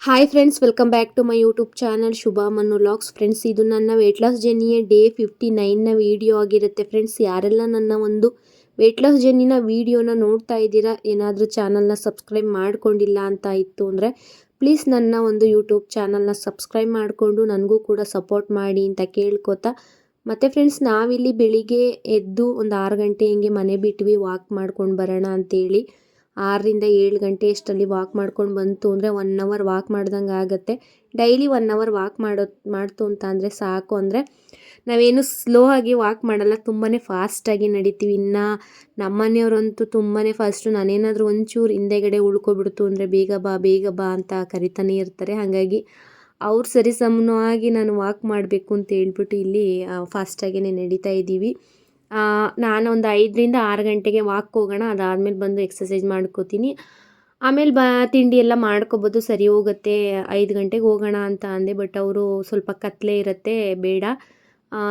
Hi friends, welcome back to my YouTube channel Shubha Mannu vlogs. Friends, ಇದು ನನ್ನ weight loss ಜರ್ನಿಯ day 59ನ video ಆಗಿರುತ್ತೆ. ಫ್ರೆಂಡ್ಸ್, ಯಾರೆಲ್ಲ ನನ್ನ ಒಂದು ವೆಯ್ಟ್ ಲಾಸ್ ಜರ್ನಿನ ವಿಡಿಯೋನ ನೋಡ್ತಾ ಇದ್ದೀರಾ, ಏನಾದರೂ ಚಾನಲ್ನ ಸಬ್ಸ್ಕ್ರೈಬ್ ಮಾಡ್ಕೊಂಡಿಲ್ಲ ಅಂತ ಇತ್ತು ಅಂದರೆ ಪ್ಲೀಸ್ ನನ್ನ ಒಂದು ಯೂಟ್ಯೂಬ್ ಚಾನಲ್ನ ಸಬ್ಸ್ಕ್ರೈಬ್ ಮಾಡಿಕೊಂಡು ನನಗೂ ಕೂಡ ಸಪೋರ್ಟ್ ಮಾಡಿ ಅಂತ ಕೇಳ್ಕೊತಾ. ಮತ್ತು ಫ್ರೆಂಡ್ಸ್, ನಾವಿಲ್ಲಿ ಬೆಳಿಗ್ಗೆ ಎದ್ದು ಒಂದು 6 ಗಂಟೆ ಹಿಂಗೆ ಮನೆ ಬಿಟ್ವಿ ವಾಕ್ ಮಾಡ್ಕೊಂಡು ಬರೋಣ ಅಂತೇಳಿ. 6ರಿಂದ 7 ಗಂಟೆ ಅಷ್ಟರಲ್ಲಿ ವಾಕ್ ಮಾಡ್ಕೊಂಡು ಬಂತು ಅಂದರೆ 1 ಅವರ್ ವಾಕ್ ಮಾಡ್ದಂಗೆ ಆಗುತ್ತೆ. ಡೈಲಿ 1 ಅವರ್ ವಾಕ್ ಮಾಡ್ತು ಅಂತ ಅಂದರೆ ಸಾಕು. ಅಂದರೆ ನಾವೇನು ಸ್ಲೋ ಆಗಿ ವಾಕ್ ಮಾಡಲ್ಲ, ತುಂಬಾ ಫಾಸ್ಟಾಗಿ ನಡಿತೀವಿ. ಇನ್ನು ನಮ್ಮನೆಯವರಂತೂ ತುಂಬಾ ಫಾಸ್ಟು. ನಾನೇನಾದರೂ ಒಂಚೂರು ಹಿಂದೆಗಡೆ ಉಳ್ಕೊಬಿಡ್ತು ಅಂದರೆ ಬೇಗ ಬಾ ಅಂತ ಕರಿತಾನೆ ಇರ್ತಾರೆ. ಹಾಗಾಗಿ ಅವ್ರು ಸರಿಸಮನವಾಗಿ ನಾನು ವಾಕ್ ಮಾಡಬೇಕು ಅಂತ ಹೇಳ್ಬಿಟ್ಟು ಇಲ್ಲಿ ಫಾಸ್ಟಾಗಿಯೇ ನಡೀತಾ ಇದ್ದೀವಿ. ನಾನು ಒಂದು 5ರಿಂದ 6 ಗಂಟೆಗೆ ವಾಕ್ ಹೋಗೋಣ, ಅದಾದಮೇಲೆ ಬಂದು ಎಕ್ಸಸೈಸ್ ಮಾಡ್ಕೋತೀನಿ. ಆಮೇಲೆ ತಿಂಡಿ ಎಲ್ಲ ಮಾಡ್ಕೊಬೋದು, ಸರಿ ಹೋಗುತ್ತೆ. 5 ಗಂಟೆಗೆ ಹೋಗೋಣ ಅಂತ ಅಂದೆ, ಬಟ್ ಅವರು ಸ್ವಲ್ಪ ಕತ್ಲೆ ಇರುತ್ತೆ, ಬೇಡ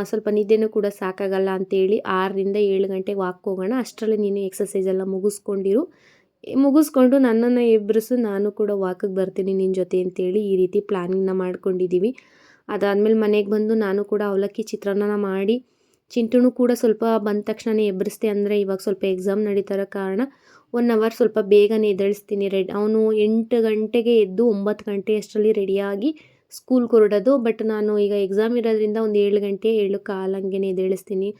ಸ್ವಲ್ಪ ನಿದ್ದೆನೂ ಕೂಡ ಸಾಕಾಗಲ್ಲ ಅಂತೇಳಿ 6ರಿಂದ 7 ಗಂಟೆಗೆ ವಾಕ್ ಹೋಗೋಣ, ಅಷ್ಟರಲ್ಲಿ ನೀನು ಎಕ್ಸಸೈಸ್ ಎಲ್ಲ ಮುಗಿಸ್ಕೊಂಡು ನನ್ನನ್ನು ಎಬ್ಬರಿಸು, ನಾನು ಕೂಡ ವಾಕಿಗೆ ಬರ್ತೀನಿ ನಿನ್ನ ಜೊತೆ ಅಂತೇಳಿ ಈ ರೀತಿ ಪ್ಲ್ಯಾನಿಂಗ್ನ ಮಾಡ್ಕೊಂಡಿದ್ದೀವಿ. ಅದಾದಮೇಲೆ ಮನೆಗೆ ಬಂದು ನಾನು ಕೂಡ ಅವಲಕ್ಕಿ ಚಿತ್ರಾನ್ನ ಮಾಡಿ, ಚಿಂಟುನು ಕೂಡ ಸ್ವಲ್ಪ ಬಂದ ತಕ್ಷಣವೇ ಎಬ್ಬರಿಸ್ದೆ. ಅಂದರೆ ಇವಾಗ ಸ್ವಲ್ಪ ಎಕ್ಸಾಮ್ ನಡೀತಾರೋ ಕಾರಣ 1 ಅವರ್ ಸ್ವಲ್ಪ ಬೇಗನೆ ಎದ್ದೇಳಿಸ್ತೀನಿ. ಅವನು 8 ಗಂಟೆಗೆ ಎದ್ದು 9 ಗಂಟೆ ಅಷ್ಟರಲ್ಲಿ ರೆಡಿಯಾಗಿ ಸ್ಕೂಲ್ಗೆ ಹೊರಡೋದು. ಬಟ್ ನಾನು ಈಗ ಎಕ್ಸಾಮ್ ಇರೋದ್ರಿಂದ ಒಂದು 7 ಗಂಟೆ 7:15 ಹಂಗೆ ಎದ್ದೇಳಿಸ್ತೀನಿ.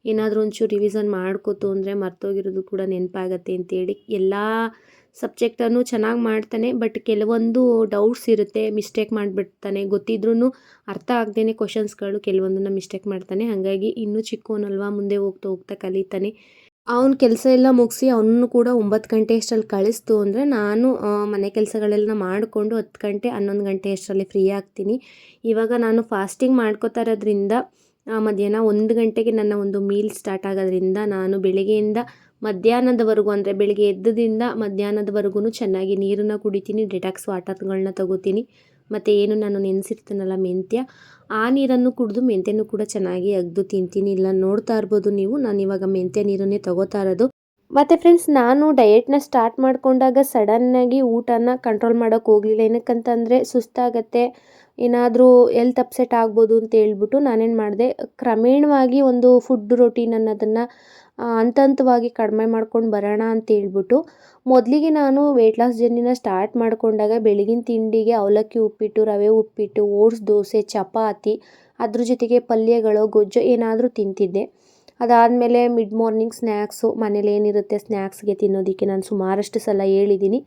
ಏನಾದರೂ ಒಂಚೂರು ರಿವಿಸನ್ ಮಾಡ್ಕೋತು ಅಂದರೆ ಮರ್ತೋಗಿರೋದು ಕೂಡ ನೆನಪಾಗತ್ತೆ ಅಂತೇಳಿ. ಎಲ್ಲ ಸಬ್ಜೆಕ್ಟನ್ನು ಚೆನ್ನಾಗಿ ಮಾಡ್ತಾನೆ, ಬಟ್ ಕೆಲವೊಂದು ಡೌಟ್ಸ್ ಇರುತ್ತೆ, ಮಿಸ್ಟೇಕ್ ಮಾಡಿಬಿಡ್ತಾನೆ. ಗೊತ್ತಿದ್ರೂ ಅರ್ಥ ಆಗದೇ ಕ್ವಶನ್ಸ್ಗಳು ಕೆಲವೊಂದನ್ನು ಮಿಸ್ಟೇಕ್ ಮಾಡ್ತಾನೆ. ಹಾಗಾಗಿ ಇನ್ನೂ ಚಿಕ್ಕವನಲ್ವಾ, ಮುಂದೆ ಹೋಗ್ತಾ ಕಲಿತಾನೆ. ಅವನ ಕೆಲಸ ಎಲ್ಲ ಮುಗಿಸಿ ಅವನನ್ನು ಕೂಡ 9 ಗಂಟೆ ಅಷ್ಟರಲ್ಲಿ ಕಳಿಸ್ತು ಅಂದರೆ ನಾನು ಮನೆ ಕೆಲಸಗಳೆಲ್ಲ ಮಾಡಿಕೊಂಡು 10 ಗಂಟೆ 11 ಗಂಟೆ ಅಷ್ಟರಲ್ಲಿ ಫ್ರೀ ಆಗ್ತೀನಿ. ಇವಾಗ ನಾನು ಫಾಸ್ಟಿಂಗ್ ಮಾಡ್ಕೋತಾ ಇರೋದ್ರಿಂದ ಮಧ್ಯಾಹ್ನ 1 ಗಂಟೆಗೆ ನನ್ನ ಒಂದು ಮೀಲ್ ಸ್ಟಾರ್ಟ್ ಆಗೋದ್ರಿಂದ ನಾನು ಬೆಳಗ್ಗೆಯಿಂದ ಮಧ್ಯಾಹ್ನದವರೆಗೂ, ಅಂದರೆ ಬೆಳಗ್ಗೆ ಎದ್ದದಿಂದ ಮಧ್ಯಾಹ್ನದವರೆಗೂ ಚೆನ್ನಾಗಿ ನೀರನ್ನು ಕುಡಿತೀನಿ, ಡಿಟಾಕ್ಸ್ ವಾಟರ್ಗಳನ್ನ ತಗೋತೀನಿ. ಮತ್ತು ಏನು ನಾನು ನೆನೆಸಿರ್ತೀನಲ್ಲ ಮೆಂತ್ಯ, ಆ ನೀರನ್ನು ಕುಡಿದು ಮೆಂತ್ಯನೂ ಕೂಡ ಚೆನ್ನಾಗಿ ಅಗ್ದು ತಿಂತೀನಿ. ಇಲ್ಲ ನೋಡ್ತಾ ಇರ್ಬೋದು ನೀವು, ನಾನು ಇವಾಗ ಮೆಂತ್ಯ ನೀರನ್ನೇ ತಗೋತಾ ಇರೋದು. ಮತ್ತು ಫ್ರೆಂಡ್ಸ್, ನಾನು ಡಯೆಟ್ನ ಸ್ಟಾರ್ಟ್ ಮಾಡಿಕೊಂಡಾಗ ಸಡನ್ನಾಗಿ ಊಟನ ಕಂಟ್ರೋಲ್ ಮಾಡೋಕ್ಕೆ ಹೋಗಲಿಲ್ಲ. ಏನಕ್ಕಂತಂದರೆ ಸುಸ್ತಾಗತ್ತೆ, ಏನಾದರೂ ಹೆಲ್ತ್ ಅಪ್ಸೆಟ್ ಆಗ್ಬೋದು ಅಂತ ಹೇಳ್ಬಿಟ್ಟು ನಾನೇನು ಮಾಡಿದೆ, ಕ್ರಮೇಣವಾಗಿ ಒಂದು ಫುಡ್ ರೊಟೀನ್ ಅನ್ನೋದನ್ನು ಹಂತವಾಗಿ ಕಡಿಮೆ ಮಾಡ್ಕೊಂಡು ಬರೋಣ ಅಂತ ಹೇಳ್ಬಿಟ್ಟು ಮೊದಲಿಗೆ ನಾನು ವೆಯ್ಟ್ ಲಾಸ್ ಜರ್ನಿನ ಸ್ಟಾರ್ಟ್ ಮಾಡಿಕೊಂಡಾಗ ಬೆಳಗಿನ ತಿಂಡಿಗೆ ಅವಲಕ್ಕಿ ಉಪ್ಪಿಟ್ಟು, ರವೆ ಉಪ್ಪಿಟ್ಟು, ಓಟ್ಸ್ ದೋಸೆ, ಚಪಾತಿ, ಅದ್ರ ಜೊತೆಗೆ ಪಲ್ಯಗಳು, ಗೊಜ್ಜು ಏನಾದರೂ ತಿಂತಿದ್ದೆ. ಅದಾದಮೇಲೆ ಮಿಡ್ ಮಾರ್ನಿಂಗ್ ಸ್ನ್ಯಾಕ್ಸು, ಮನೇಲಿ ಏನಿರುತ್ತೆ ಸ್ನ್ಯಾಕ್ಸ್ಗೆ ತಿನ್ನೋದಕ್ಕೆ ನಾನು ಸುಮಾರಷ್ಟು ಸಲ ಹೇಳಿದ್ದೀನಿ,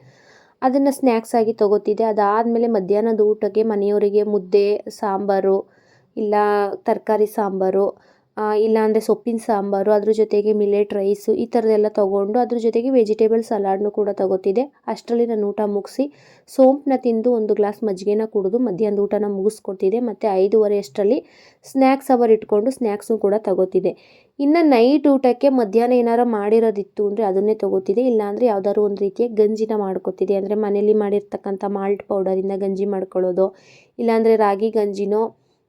ಅದನ್ನು ಸ್ನ್ಯಾಕ್ಸ್ ಆಗಿ ತೊಗೋತಿದ್ದೆ. ಅದಾದಮೇಲೆ ಮಧ್ಯಾಹ್ನದ ಊಟಕ್ಕೆ ಮನೆಯವರಿಗೆ ಮುದ್ದೆ ಸಾಂಬಾರು, ಇಲ್ಲ ತರಕಾರಿ ಸಾಂಬಾರು, ಇಲ್ಲಾಂದರೆ ಸೊಪ್ಪಿನ ಸಾಂಬಾರು, ಅದ್ರ ಜೊತೆಗೆ ಮಿಲೆಟ್ ರೈಸು, ಈ ಥರದ್ದೆಲ್ಲ ತೊಗೊಂಡು ಅದ್ರ ಜೊತೆಗೆ ವೆಜಿಟೇಬಲ್ ಸಲಾಡ್ನೂ ಕೂಡ ತೊಗೋತಿದ್ದೆ. ಅಷ್ಟರಲ್ಲಿ ನಾನು ಊಟ ಮುಗಿಸಿ ಸೋಂಪನ್ನ ತಿಂದು 1 ಗ್ಲಾಸ್ ಮಜ್ಜಿಗೆನ ಕುಡಿದು ಮಧ್ಯಾಹ್ನದ ಊಟನ ಮುಗಿಸ್ಕೊಡ್ತಿದ್ದೆ. ಮತ್ತು 5:30 ಅಷ್ಟರಲ್ಲಿ ಸ್ನ್ಯಾಕ್ಸ್ ಅವರ್ ಇಟ್ಕೊಂಡು ಸ್ನ್ಯಾಕ್ಸು ಕೂಡ ತೊಗೋತಿದ್ದೆ. ಇನ್ನು ನೈಟ್ ಊಟಕ್ಕೆ ಮಧ್ಯಾಹ್ನ ಏನಾರು ಮಾಡಿರೋದಿತ್ತು ಅಂದರೆ ಅದನ್ನೇ ತೊಗೋತಿದ್ದೆ, ಇಲ್ಲಾಂದರೆ ಯಾವುದಾದ್ರು ಒಂದು ರೀತಿಯ ಗಂಜಿನ ಮಾಡ್ಕೊತಿದ್ದೆ. ಅಂದರೆ ಮನೇಲಿ ಮಾಡಿರ್ತಕ್ಕಂಥ ಮಾಲ್ಟ್ ಪೌಡರಿಂದ ಗಂಜಿ ಮಾಡ್ಕೊಳ್ಳೋದು, ಇಲ್ಲಾಂದರೆ ರಾಗಿ ಗಂಜಿನೋ,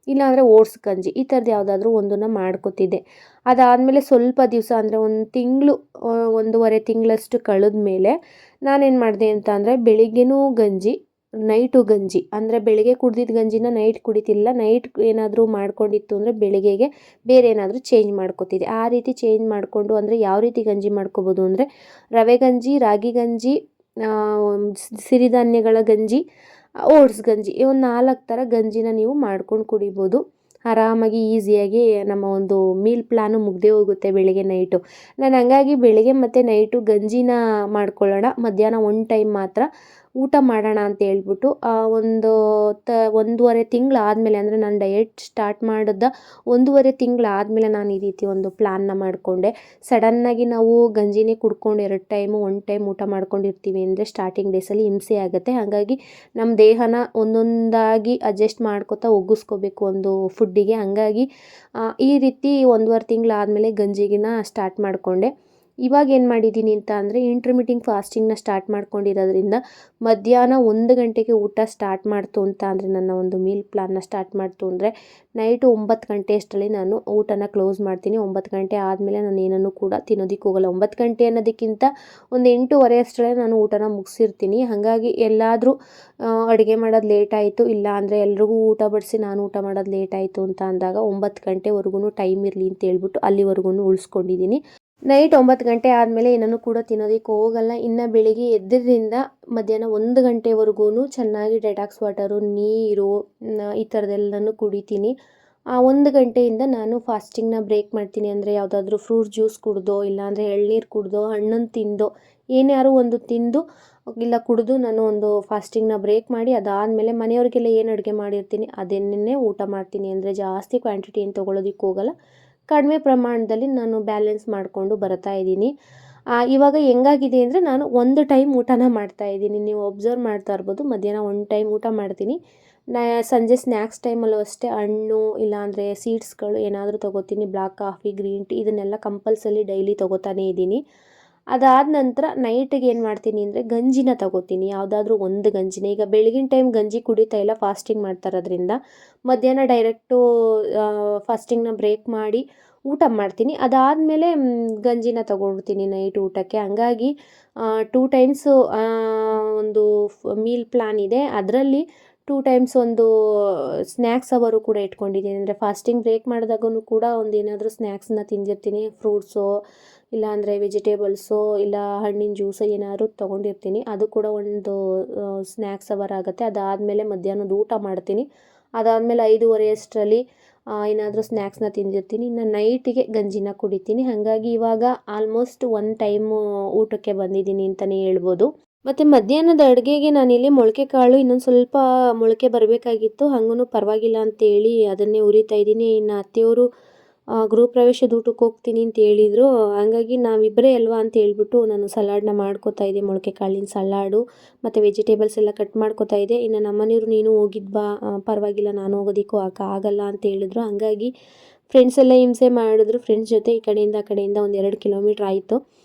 ಇಲ್ಲಾಂದರೆ ಓಟ್ಸ್ ಗಂಜಿ, ಈ ಥರದ್ದು ಯಾವುದಾದ್ರೂ ಒಂದನ್ನು ಮಾಡ್ಕೊತಿದ್ದೆ. ಅದಾದಮೇಲೆ ಸ್ವಲ್ಪ ದಿವಸ, ಅಂದರೆ 1 ತಿಂಗಳು 1.5 ತಿಂಗಳಷ್ಟು ಕಳೆದ ಮೇಲೆ ನಾನೇನು ಮಾಡಿದೆ ಅಂತ ಅಂದರೆ ಬೆಳಿಗ್ಗೆನೂ ಗಂಜಿ, ನೈಟು ಗಂಜಿ. ಅಂದರೆ ಬೆಳಗ್ಗೆ ಕುಡ್ದಿದ್ದ ಗಂಜಿನ ನೈಟ್ ಕುಡಿತಿಲ್ಲ, ನೈಟ್ ಏನಾದರೂ ಮಾಡ್ಕೊಂಡಿತ್ತು ಅಂದರೆ ಬೆಳಗ್ಗೆಗೆ ಬೇರೆ ಏನಾದರೂ ಚೇಂಜ್ ಮಾಡ್ಕೊತಿದ್ದೆ. ಆ ರೀತಿ ಚೇಂಜ್ ಮಾಡಿಕೊಂಡು, ಅಂದರೆ ಯಾವ ರೀತಿ ಗಂಜಿ ಮಾಡ್ಕೊಬೋದು ಅಂದರೆ ರವೆ ಗಂಜಿ, ರಾಗಿ ಗಂಜಿ, ಸಿರಿಧಾನ್ಯಗಳ ಗಂಜಿ, ಓಟ್ಸ್ ಗಂಜಿ, ಈ ಒಂದು 4 ಥರ ಗಂಜಿನ ನೀವು ಮಾಡ್ಕೊಂಡು ಕುಡಿಬೋದು. ಆರಾಮಾಗಿ ಈಸಿಯಾಗಿ ನಮ್ಮ ಒಂದು ಮೀಲ್ ಪ್ಲ್ಯಾನು ಮುಗ್ದೇ ಹೋಗುತ್ತೆ ಬೆಳಗ್ಗೆ ನೈಟು. ನಾನು ಹಂಗಾಗಿ ಬೆಳಗ್ಗೆ ಮತ್ತು ನೈಟು ಗಂಜಿನ ಮಾಡ್ಕೊಳ್ಳೋಣ, ಮಧ್ಯಾಹ್ನ 1 ಟೈಮ್ ಮಾತ್ರ ಊಟ ಮಾಡೋಣ ಅಂತ ಹೇಳ್ಬಿಟ್ಟು ಒಂದು 1.5 ತಿಂಗಳಾದಮೇಲೆ, ಅಂದರೆ ನಾನು ಡಯೆಟ್ ಸ್ಟಾರ್ಟ್ ಮಾಡಿದ 1.5 ತಿಂಗಳಾದಮೇಲೆ ನಾನು ಈ ರೀತಿ ಒಂದು ಪ್ಲ್ಯಾನ್ನ ಮಾಡಿಕೊಂಡೆ. ಸಡನ್ನಾಗಿ ನಾವು ಗಂಜಿನೇ ಕುಡ್ಕೊಂಡು 2 ಟೈಮು 1 ಟೈಮ್ ಊಟ ಮಾಡ್ಕೊಂಡಿರ್ತೀವಿ ಅಂದರೆ ಸ್ಟಾರ್ಟಿಂಗ್ ಡೇಸಲ್ಲಿ ಹಿಂಸೆ ಆಗುತ್ತೆ. ಹಾಗಾಗಿ ನಮ್ಮ ದೇಹನ ಒಂದೊಂದಾಗಿ ಅಡ್ಜಸ್ಟ್ ಮಾಡ್ಕೋತಾ ಒಗ್ಗಿಸ್ಕೋಬೇಕು ಒಂದು ಫುಡ್ಡಿಗೆ. ಹಂಗಾಗಿ ಈ ರೀತಿ 1.5 ತಿಂಗಳಾದಮೇಲೆ ಗಂಜಿಗಿನ ಸ್ಟಾರ್ಟ್ ಮಾಡಿಕೊಂಡೆ. ಇವಾಗ ಏನು ಮಾಡಿದ್ದೀನಿ ಅಂತ ಅಂದರೆ ಇಂಟರ್ಮಿಟಿಂಗ್ ಫಾಸ್ಟಿಂಗ್ನ ಸ್ಟಾರ್ಟ್ ಮಾಡ್ಕೊಂಡಿರೋದ್ರಿಂದ ಮಧ್ಯಾಹ್ನ 1 ಗಂಟೆಗೆ ಊಟ ಸ್ಟಾರ್ಟ್ ಮಾಡ್ತು ಅಂತ ಅಂದರೆ ನನ್ನ ಒಂದು ಮೀಲ್ ಪ್ಲಾನ್ನ ಸ್ಟಾರ್ಟ್ ಮಾಡ್ತು ಅಂದರೆ ನೈಟು 9 ಗಂಟೆ ಅಷ್ಟರಲ್ಲಿ ನಾನು ಊಟನ ಕ್ಲೋಸ್ ಮಾಡ್ತೀನಿ. 9 ಗಂಟೆ ಆದಮೇಲೆ ನಾನು ಏನನ್ನು ಕೂಡ ತಿನ್ನೋದಕ್ಕೆ ಹೋಗಲ್ಲ. 9 ಗಂಟೆ ಅನ್ನೋದಕ್ಕಿಂತ ಒಂದು 8:30 ಅಷ್ಟರಲ್ಲೇ ನಾನು ಊಟನ ಮುಗಿಸಿರ್ತೀನಿ. ಹಾಗಾಗಿ ಎಲ್ಲಾದರೂ ಅಡುಗೆ ಮಾಡೋದು ಲೇಟ್ ಆಯಿತು, ಇಲ್ಲ ಅಂದರೆ ಎಲ್ರಿಗೂ ಊಟ ಬಡಿಸಿ ನಾನು ಊಟ ಮಾಡೋದು ಲೇಟ್ ಆಯಿತು ಅಂತ ಅಂದಾಗ 9 ಗಂಟೆವರೆಗೂ ಟೈಮ್ ಇರಲಿ ಅಂತ ಹೇಳ್ಬಿಟ್ಟು ಅಲ್ಲಿವರೆಗೂ ಉಳಿಸ್ಕೊಂಡಿದ್ದೀನಿ. ನೈಟ್ 9 ಗಂಟೆ ಆದಮೇಲೆ ಏನನ್ನು ಕೂಡ ತಿನ್ನೋದಕ್ಕೆ ಹೋಗಲ್ಲ. ಇನ್ನು ಬೆಳಿಗ್ಗೆ ಎದ್ದಿದ್ದರಿಂದ ಮಧ್ಯಾಹ್ನ 1 ಗಂಟೆವರೆಗೂ ಚೆನ್ನಾಗಿ ಡೆಟಾಕ್ಸ್ ವಾಟರು, ನೀರು ಈ ಥರದ್ದೆಲ್ಲನೂ ಕುಡಿತೀನಿ. ಆ 1 ಗಂಟೆಯಿಂದ ನಾನು ಫಾಸ್ಟಿಂಗ್ನ ಬ್ರೇಕ್ ಮಾಡ್ತೀನಿ. ಅಂದರೆ ಯಾವುದಾದ್ರೂ ಫ್ರೂಟ್ ಜ್ಯೂಸ್ ಕುಡ್ದೋ, ಇಲ್ಲಾಂದರೆ ಎಳ್ನೀರು ಕುಡ್ದೋ, ಹಣ್ಣನ್ನು ತಿಂದೋ, ಏನಾದ್ರು ಒಂದು ತಿಂದು ಇಲ್ಲ ಕುಡಿದು ನಾನು ಒಂದು ಫಾಸ್ಟಿಂಗ್ನ ಬ್ರೇಕ್ ಮಾಡಿ ಅದಾದಮೇಲೆ ಮನೆಯವ್ರಿಗೆಲ್ಲ ಏನು ಅಡುಗೆ ಮಾಡಿರ್ತೀನಿ ಅದನ್ನೇ ಊಟ ಮಾಡ್ತೀನಿ. ಅಂದರೆ ಜಾಸ್ತಿ ಕ್ವಾಂಟಿಟಿ ಏನು ತೊಗೊಳೋದಕ್ಕೆ ಹೋಗಲ್ಲ, ಕಡಿಮೆ ಪ್ರಮಾಣದಲ್ಲಿ ನಾನು ಬ್ಯಾಲೆನ್ಸ್ ಮಾಡಿಕೊಂಡು ಬರ್ತಾ ಇದ್ದೀನಿ. ಇವಾಗ ಹೆಂಗಾಗಿದೆ ಅಂದರೆ ನಾನು ಒಂದು ಟೈಮ್ ಊಟನ ಮಾಡ್ತಾಯಿದ್ದೀನಿ. ನೀವು ಒಬ್ಸರ್ವ್ ಮಾಡ್ತಾ ಇರ್ಬೋದು, ಮಧ್ಯಾಹ್ನ 1 ಟೈಮ್ ಊಟ ಮಾಡ್ತೀನಿ. ಸಂಜೆ ಸ್ನ್ಯಾಕ್ಸ್ ಟೈಮಲ್ಲೂ ಅಷ್ಟೇ ಹಣ್ಣು ಇಲ್ಲಾಂದರೆ ಸೀಡ್ಸ್ಗಳು ಏನಾದರೂ ತೊಗೋತೀನಿ. ಬ್ಲ್ಯಾಕ್ ಕಾಫಿ, ಗ್ರೀನ್ ಟೀ ಇದನ್ನೆಲ್ಲ ಕಂಪಲ್ಸರಿ ಡೈಲಿ ತೊಗೋತಾನೇ ಇದ್ದೀನಿ. ಅದಾದ ನಂತರ ನೈಟಿಗೆ ಏನು ಮಾಡ್ತೀನಿ ಅಂದರೆ ಗಂಜಿನ ತೊಗೋತೀನಿ. ಯಾವುದಾದ್ರೂ ಒಂದು ಗಂಜಿನ. ಈಗ ಬೆಳಗಿನ ಟೈಮ್ ಗಂಜಿ ಕುಡಿತಾ ಇಲ್ಲ, ಫಾಸ್ಟಿಂಗ್ ಮಾಡ್ತಾ ಇರೋದ್ರಿಂದ ಮಧ್ಯಾಹ್ನ ಡೈರೆಕ್ಟು ಫಾಸ್ಟಿಂಗ್ನ ಬ್ರೇಕ್ ಮಾಡಿ ಊಟ ಮಾಡ್ತೀನಿ. ಅದಾದಮೇಲೆ ಗಂಜಿನ ತೊಗೊಳ್ತೀನಿ ನೈಟ್ ಊಟಕ್ಕೆ. ಹಂಗಾಗಿ 2 ಟೈಮ್ಸು ಒಂದು ಮೀಲ್ ಪ್ಲ್ಯಾನ್ ಇದೆ. ಅದರಲ್ಲಿ 2 ಟೈಮ್ಸ್ ಒಂದು ಸ್ನ್ಯಾಕ್ಸ್ ಅವರು ಕೂಡ ಇಟ್ಕೊಂಡಿದ್ದೀನಿ. ಅಂದರೆ ಫಾಸ್ಟಿಂಗ್ ಬ್ರೇಕ್ ಮಾಡಿದಾಗೂ ಕೂಡ ಒಂದು ಏನಾದರೂ ಸ್ನ್ಯಾಕ್ಸನ್ನ ತಿಂದಿರ್ತೀನಿ. ಫ್ರೂಟ್ಸು ಇಲ್ಲಾಂದರೆ ವೆಜಿಟೇಬಲ್ಸು ಇಲ್ಲ ಹಣ್ಣಿನ ಜ್ಯೂಸು ಏನಾದರೂ ತೊಗೊಂಡಿರ್ತೀನಿ. ಅದು ಕೂಡ ಒಂದು ಸ್ನ್ಯಾಕ್ಸ್ ಅವರ್ ಆಗುತ್ತೆ. ಅದಾದಮೇಲೆ ಮಧ್ಯಾಹ್ನದ ಊಟ ಮಾಡ್ತೀನಿ. ಅದಾದಮೇಲೆ 5:30 ಅಷ್ಟರಲ್ಲಿ ಏನಾದರೂ ಸ್ನ್ಯಾಕ್ಸ್ನ ತಿಂದಿರ್ತೀನಿ. ಇನ್ನು ನೈಟಿಗೆ ಗಂಜಿನ ಕುಡಿತೀನಿ. ಹಾಗಾಗಿ ಇವಾಗ ಆಲ್ಮೋಸ್ಟ್ 1 ಟೈಮು ಊಟಕ್ಕೆ ಬಂದಿದ್ದೀನಿ ಅಂತಲೇ ಹೇಳ್ಬೋದು. ಮತ್ತು ಮಧ್ಯಾಹ್ನದ ಅಡುಗೆಗೆ ನಾನಿಲ್ಲಿ ಮೊಳಕೆ ಕಾಳು ಇನ್ನೊಂದು ಸ್ವಲ್ಪ ಮೊಳಕೆ ಬರಬೇಕಾಗಿತ್ತು, ಹಂಗೂ ಪರವಾಗಿಲ್ಲ ಅಂತೇಳಿ ಅದನ್ನೇ ಹುರಿತಾ ಇದ್ದೀನಿ. ಇನ್ನು ಅತ್ತೆಯವರು ಗೃಹ ಪ್ರವೇಶದ ಊಟಕ್ಕೆ ಹೋಗ್ತೀನಿ ಅಂತ ಹೇಳಿದರು. ಹಾಗಾಗಿ ನಾವಿಬ್ಬರೇ ಅಲ್ವಾ ಅಂತ ಹೇಳ್ಬಿಟ್ಟು ನಾನು ಸಲಾಡ್ನ ಮಾಡ್ಕೋತಾ ಇದ್ದೆ. ಮೊಳಕೆ ಕಾಳಿನ ಸಲಾಡು ಮತ್ತು ವೆಜಿಟೇಬಲ್ಸ್ ಎಲ್ಲ ಕಟ್ ಮಾಡ್ಕೋತಾ ಇದ್ದೆ. ಇನ್ನು ನಮ್ಮನೆಯವರು ನೀನು ಹೋಗಿದ್ದು ಬಾ, ಪರವಾಗಿಲ್ಲ ನಾನು ಹೋಗೋದಕ್ಕೂ ಆಗಲ್ಲ ಅಂತ ಹೇಳಿದ್ರು. ಹಾಗಾಗಿ ಫ್ರೆಂಡ್ಸ್ ಎಲ್ಲ ಹಿಂಸೆ ಮಾಡಿದ್ರು. ಫ್ರೆಂಡ್ಸ್ ಜೊತೆ ಈ ಕಡೆಯಿಂದ ಆ ಕಡೆಯಿಂದ ಒಂದು 2 ಕಿಲೋಮೀಟ್ರ್ ಆಯಿತು.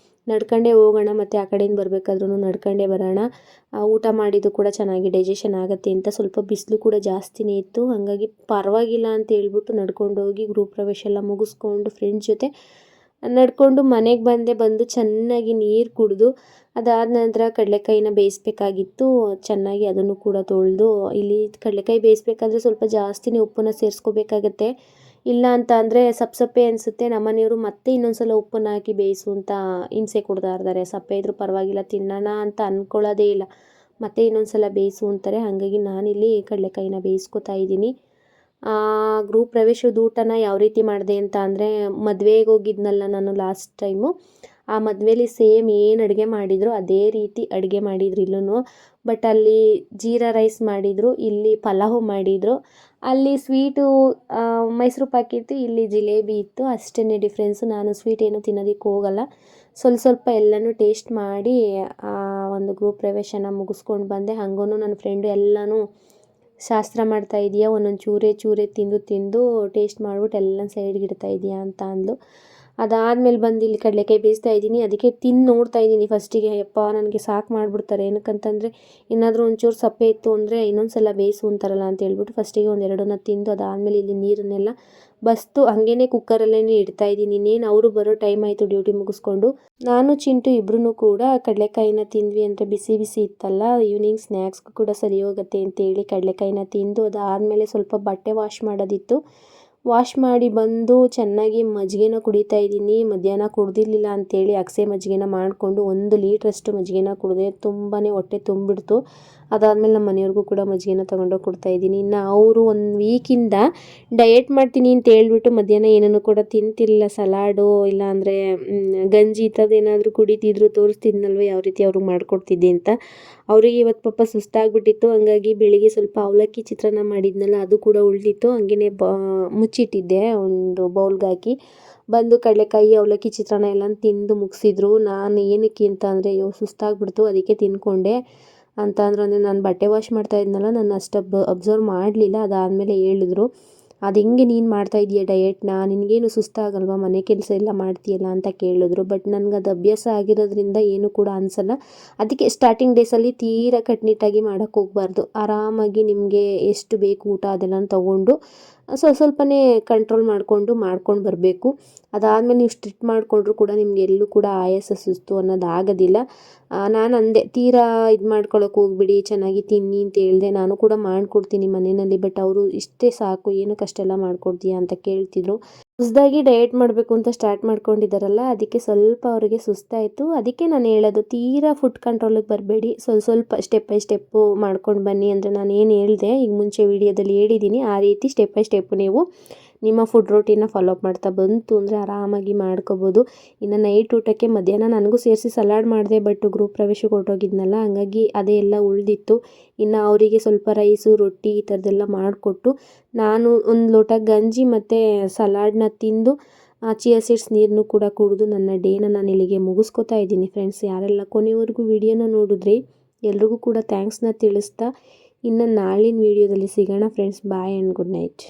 ನಡ್ಕೊಂಡೇ ಹೋಗೋಣ ಮತ್ತು ಆ ಕಡೆಯಿಂದ ಬರಬೇಕಾದ್ರೂ ನಡ್ಕೊಂಡೇ ಬರೋಣ. ಊಟ ಮಾಡಿದ್ದು ಕೂಡ ಚೆನ್ನಾಗಿ ಡೈಜೆಷನ್ ಆಗುತ್ತೆ ಅಂತ ಸ್ವಲ್ಪ ಬಿಸಿಲು ಕೂಡ ಜಾಸ್ತಿನೇ ಇತ್ತು. ಹಾಗಾಗಿ ಪರವಾಗಿಲ್ಲ ಅಂತ ಹೇಳ್ಬಿಟ್ಟು ನಡ್ಕೊಂಡೋಗಿ ಗೃಹ ಪ್ರವೇಶ ಎಲ್ಲ ಮುಗಿಸ್ಕೊಂಡು ಫ್ರೆಂಡ್ಸ್ ಜೊತೆ ನಡ್ಕೊಂಡು ಮನೆಗೆ ಬಂದು ಚೆನ್ನಾಗಿ ನೀರು ಕುಡಿದು ಅದಾದ ನಂತರ ಕಡಲೆಕಾಯಿನ ಬೇಯಿಸ್ಬೇಕಾಗಿತ್ತು. ಚೆನ್ನಾಗಿ ಅದನ್ನು ಕೂಡ ತೊಳೆದು, ಇಲ್ಲಿ ಕಡಲೆಕಾಯಿ ಬೇಯಿಸ್ಬೇಕಾದ್ರೆ ಸ್ವಲ್ಪ ಜಾಸ್ತಿನೇ ಉಪ್ಪನ್ನು ಸೇರಿಸ್ಕೋಬೇಕಾಗತ್ತೆ. ಇಲ್ಲ ಅಂತ ಅಂದರೆ ಸಪ್ಪೆ ಅನಿಸುತ್ತೆ. ನಮ್ಮನೆಯವರು ಮತ್ತೆ ಇನ್ನೊಂದು ಸಲ ಉಪ್ಪನ್ನು ಹಾಕಿ ಬೇಯಿಸು ಅಂತ ಹಿಂಸೆ ಕೊಡ್ತಾ ಇರ್ತಾರೆ. ಸಪ್ಪೆ ಇದ್ರೂ ಪರವಾಗಿಲ್ಲ ತಿನ್ನೋಣ ಅಂತ ಅಂದ್ಕೊಳ್ಳೋದೇ ಇಲ್ಲ, ಮತ್ತೆ ಇನ್ನೊಂದು ಸಲ ಬೇಯಿಸು ಅಂತಾರೆ. ಹಾಗಾಗಿ ನಾನಿಲ್ಲಿ ಕಡಲೆಕಾಯಿನ ಬೇಯಿಸ್ಕೊತಾ ಇದ್ದೀನಿ. ಗೃಹ ಪ್ರವೇಶದ ಊಟನ ಯಾವ ರೀತಿ ಮಾಡಿದೆ ಅಂತ ಅಂದರೆ, ಮದುವೆಗೆ ಹೋಗಿದ್ನಲ್ಲ ನಾನು ಲಾಸ್ಟ್ ಟೈಮು, ಆ ಮದುವೆಲಿ ಸೇಮ್ ಏನು ಅಡುಗೆ ಮಾಡಿದ್ರು ಅದೇ ರೀತಿ ಅಡುಗೆ ಮಾಡಿದ್ರು ಇಲ್ಲೂ. ಬಟ್ ಅಲ್ಲಿ ಜೀರಾ ರೈಸ್ ಮಾಡಿದರು, ಇಲ್ಲಿ ಪಲಾವು ಮಾಡಿದರು. ಅಲ್ಲಿ ಸ್ವೀಟು ಮೈಸೂರು ಪಾಕ್ ಇತ್ತು, ಇಲ್ಲಿ ಜಿಲೇಬಿ ಇತ್ತು. ಅಷ್ಟೇ ಡಿಫ್ರೆನ್ಸು. ನಾನು ಸ್ವೀಟ್ ಏನು ತಿನ್ನೋದಕ್ಕೆ ಹೋಗಲ್ಲ. ಸ್ವಲ್ಪ ಎಲ್ಲನೂ ಟೇಸ್ಟ್ ಮಾಡಿ ಒಂದು ಗೃಹ ಪ್ರವೇಶನ ಮುಗಿಸ್ಕೊಂಡು ಬಂದೆ. ಹಂಗೂ ನನ್ನ ಫ್ರೆಂಡು ಎಲ್ಲನೂ ಶಾಸ್ತ್ರ ಮಾಡ್ತಾ ಇದೆಯಾ, ಒಂದೊಂದು ಚೂರೇ ತಿಂದು ಟೇಸ್ಟ್ ಮಾಡಿಬಿಟ್ಟು ಎಲ್ಲ ಸೈಡ್ಗೆ ಇಡ್ತಾ ಇದೆಯಾ ಅಂತ ಅಂದ್ಲು. ಅದಾದಮೇಲೆ ಬಂದು ಇಲ್ಲಿ ಕಡಲೆಕಾಯಿ ಬೇಯಿಸ್ತಾ ಇದ್ದೀನಿ. ಅದಕ್ಕೆ ತಿಂದು ನೋಡ್ತಾ ಇದ್ದೀನಿ ಫಸ್ಟಿಗೆ. ಯಪ್ಪ ನನಗೆ ಸಾಕು ಮಾಡಿಬಿಡ್ತಾರೆ. ಏನಕ್ಕಂತಂದರೆ ಏನಾದರೂ ಒಂಚೂರು ಸಪ್ಪೆ ಇತ್ತು ಅಂದರೆ ಇನ್ನೊಂದು ಸಲ ಬೇಯಿಸು ಅಂತಾರಲ್ಲ ಅಂತ ಹೇಳ್ಬಿಟ್ಟು ಫಸ್ಟಿಗೆ 1-2 ತಿಂದು ಅದಾದಮೇಲೆ ಇಲ್ಲಿ ನೀರನ್ನೆಲ್ಲ ಬಸ್ತು ಹಂಗೇ ಕುಕ್ಕರಲ್ಲೇ ಇಡ್ತಾ ಇದ್ದೀನಿ. ಇನ್ನೇನು ಅವರು ಬರೋ ಟೈಮ್ ಆಯಿತು ಡ್ಯೂಟಿ ಮುಗಿಸ್ಕೊಂಡು. ನಾನು ಚಿಂಟು ಇಬ್ಬರೂ ಕೂಡ ಕಡಲೆಕಾಯಿನ ತಿಂದ್ವಿ. ಅಂದರೆ ಬಿಸಿ ಇತ್ತಲ್ಲ, ಈವ್ನಿಂಗ್ ಸ್ನ್ಯಾಕ್ಸ್ಗೂ ಕೂಡ ಸರಿ ಹೋಗುತ್ತೆ ಅಂತೇಳಿ ಕಡಲೆಕಾಯಿನ ತಿಂದು ಅದಾದಮೇಲೆ ಸ್ವಲ್ಪ ಬಟ್ಟೆ ವಾಶ್ ಮಾಡೋದಿತ್ತು. ವಾಶ್ ಮಾಡಿ ಬಂದು ಚೆನ್ನಾಗಿ ಮಜ್ಜಿಗೆನ ಕುಡಿತಾ ಇದ್ದೀನಿ. ಮಧ್ಯಾಹ್ನ ಕುಡ್ದಿರಲಿಲ್ಲ ಅಂತೇಳಿ ಅಗಸೆ ಮಜ್ಜಿಗೆನ ಮಾಡಿಕೊಂಡು 1 ಲೀಟ್ರಷ್ಟು ಮಜ್ಜಿಗೆನ ಕುಡಿದೆ. ತುಂಬಾ ಹೊಟ್ಟೆ ತುಂಬಿಡ್ತು. ಅದಾದಮೇಲೆ ನಮ್ಮ ಮನೆಯವ್ರಿಗೂ ಕೂಡ ಮಜ್ಜಿಗೆನ ತೊಗೊಂಡೋಗಿ ಕೊಡ್ತಾಯಿದ್ದೀನಿ. ಇನ್ನು ಅವರು 1 ವೀಕಿಂದ ಡಯೆಟ್ ಮಾಡ್ತೀನಿ ಅಂತ ಹೇಳ್ಬಿಟ್ಟು ಮಧ್ಯಾಹ್ನ ಏನನ್ನು ಕೂಡ ತಿಂತಿರಲಿಲ್ಲ. ಸಲಾಡು ಇಲ್ಲಾಂದರೆ ಗಂಜಿ ಈ ಥರದ್ದು ಏನಾದರೂ ಕುಡಿತಿದ್ರು. ತೋರಿಸ್ತಿದ್ನಲ್ವ ಯಾವ ರೀತಿ ಅವ್ರಿಗೆ ಮಾಡಿಕೊಡ್ತಿದ್ದೆ ಅಂತ. ಅವರಿಗೆ ಇವತ್ತು ಪಾಪ ಸುಸ್ತಾಗ್ಬಿಟ್ಟಿತ್ತು. ಹಂಗಾಗಿ ಬೆಳಿಗ್ಗೆ ಸ್ವಲ್ಪ ಅವಲಕ್ಕಿ ಚಿತ್ರಾನ್ನ ಮಾಡಿದ್ನಲ್ಲ, ಅದು ಕೂಡ ಉಳಿದಿತ್ತು. ಹಂಗೇ ಮುಚ್ಚಿಟ್ಟಿದ್ದೆ ಒಂದು ಬೌಲ್ಗೆ ಹಾಕಿ. ಬಂದು ಕಡಲೆಕಾಯಿ ಅವಲಕ್ಕಿ ಚಿತ್ರಾನ್ನ ಎಲ್ಲ ತಿಂದು ಮುಗಿಸಿದ್ರು. ನಾನು ಏನಕ್ಕೆ ಅಂತ ಅಂದರೆ ಸುಸ್ತಾಗ್ಬಿಡ್ತು, ಅದಕ್ಕೆ ತಿಂದ್ಕೊಂಡೆ ಅಂತ ಅಂದರು. ಅಂದರೆ ನಾನು ಬಟ್ಟೆ ವಾಶ್ ಮಾಡ್ತಾ ಇದ್ನಲ್ಲ, ನಾನು ಅಷ್ಟು ಅಬ್ಸರ್ವ್ ಮಾಡಲಿಲ್ಲ. ಅದಾದಮೇಲೆ ಹೇಳಿದ್ರು. ಅದು ಹೆಂಗೆ ನೀನು ಮಾಡ್ತಾ ಇದೀಯ ಡಯೆಟ್ನ, ನಿನಗೇನು ಸುಸ್ತಾಗಲ್ವಾ, ಮನೆ ಕೆಲಸ ಎಲ್ಲ ಮಾಡ್ತೀಯಲ್ಲ ಅಂತ ಕೇಳಿದ್ರು. ಬಟ್ ನನಗೆ ಅದು ಅಭ್ಯಾಸ ಆಗಿರೋದ್ರಿಂದ ಏನು ಕೂಡ ಅನಿಸಲ್ಲ. ಅದಕ್ಕೆ ಸ್ಟಾರ್ಟಿಂಗ್ ಡೇಸಲ್ಲಿ ತೀರಾ ಕಟ್ನಿಟ್ಟಾಗಿ ಮಾಡೋಕ್ಕೆ ಹೋಗಬಾರ್ದು. ಆರಾಮಾಗಿ ನಿಮಗೆ ಎಷ್ಟು ಬೇಕು ಊಟ ಅದೆಲ್ಲ ತೊಗೊಂಡು ಸ್ವಲ್ಪನೇ ಕಂಟ್ರೋಲ್ ಮಾಡ್ಕೊಂಡು ಬರಬೇಕು. ಅದಾದಮೇಲೆ ನೀವು ಸ್ಟ್ರಿಕ್ಟ್ ಮಾಡಿಕೊಂಡ್ರು ಕೂಡ ನಿಮಗೆ ಎಲ್ಲೂ ಕೂಡ ಆಯಾಸ ಸುಸ್ತು ಅನ್ನೋದು ಆಗೋದಿಲ್ಲ. ನಾನು ಅಂದೆ ತೀರಾ ಇದು ಮಾಡ್ಕೊಳಕ್ಕೆ ಹೋಗ್ಬಿಡಿ, ಚೆನ್ನಾಗಿ ತಿನ್ನಿ ಅಂತ ಹೇಳಿದೆ. ನಾನು ಕೂಡ ಮಾಡಿಕೊಡ್ತೀನಿ ಮನೆಯಲ್ಲಿ. ಬಟ್ ಅವರು ಇಷ್ಟೇ ಸಾಕು, ಏನಕ್ಕೆ ಅಷ್ಟೆಲ್ಲ ಮಾಡ್ಕೊಡ್ತೀಯಾ ಅಂತ ಕೇಳ್ತಿದ್ರು. ಹೊಸದಾಗಿ ಡಯೆಟ್ ಮಾಡಬೇಕು ಅಂತ ಸ್ಟಾರ್ಟ್ ಮಾಡ್ಕೊಂಡಿದ್ದಾರಲ್ಲ, ಅದಕ್ಕೆ ಸ್ವಲ್ಪ ಅವರಿಗೆ ಸುಸ್ತಾಯಿತು. ಅದಕ್ಕೆ ನಾನು ಹೇಳೋದು ತೀರಾ ಫುಡ್ ಕಂಟ್ರೋಲಿಗೆ ಬರಬೇಡಿ, ಸ್ವಲ್ಪ ಸ್ಟೆಪ್ ಬೈ ಸ್ಟೆಪ್ಪು ಮಾಡ್ಕೊಂಡು ಬನ್ನಿ. ಅಂದರೆ ನಾನು ಏನು ಹೇಳಿದೆ ಈಗ ಮುಂಚೆ ವೀಡಿಯೋದಲ್ಲಿ ಹೇಳಿದ್ದೀನಿ, ಆ ರೀತಿ ಸ್ಟೆಪ್ ಬೈ ಸ್ಟೆಪ್ ನೀವು ನಿಮ್ಮ ಫುಡ್ ರೋಟೀನ ಫಾಲೋ ಅಪ್ ಮಾಡ್ತಾ ಬಂತು ಅಂದರೆ ಆರಾಮಾಗಿ ಮಾಡ್ಕೋಬೋದು. ಇನ್ನು ನೈಟ್ ಊಟಕ್ಕೆ ಮಧ್ಯಾಹ್ನ ನನಗೂ ಸೇರಿಸಿ ಸಲಾಡ್ ಮಾಡಿದೆ. ಬಟ್ ಗೃಹ ಪ್ರವೇಶಕ್ಕೆ ಹೊರಟೋಗಿದ್ನಲ್ಲ, ಹಂಗಾಗಿ ಅದೇ ಎಲ್ಲ ಉಳಿದಿತ್ತು. ಇನ್ನು ಅವರಿಗೆ ಸ್ವಲ್ಪ ರೈಸು, ರೊಟ್ಟಿ ಈ ಥರದ್ದೆಲ್ಲ ಮಾಡಿಕೊಟ್ಟು ನಾನು ಒಂದು ಲೋಟ ಗಂಜಿ ಮತ್ತು ಸಲಾಡ್ನ ತಿಂದು ಚಿಯಾ ಸೀಡ್ಸ್ ನೀರನ್ನು ಕೂಡ ಕುಡಿದು ನನ್ನ ಡೇನ ನಾನು ಇಲ್ಲಿಗೆ ಮುಗಿಸ್ಕೊತಾ ಇದ್ದೀನಿ ಫ್ರೆಂಡ್ಸ್. ಯಾರೆಲ್ಲ ಕೊನೆವರೆಗೂ ವಿಡಿಯೋನ ನೋಡಿದ್ರಿ ಎಲ್ರಿಗೂ ಕೂಡ ಥ್ಯಾಂಕ್ಸ್ನ ತಿಳಿಸ್ತಾ ಇನ್ನು ನಾಳಿನ ವೀಡಿಯೋದಲ್ಲಿ ಸಿಗೋಣ friends. Bye and good night.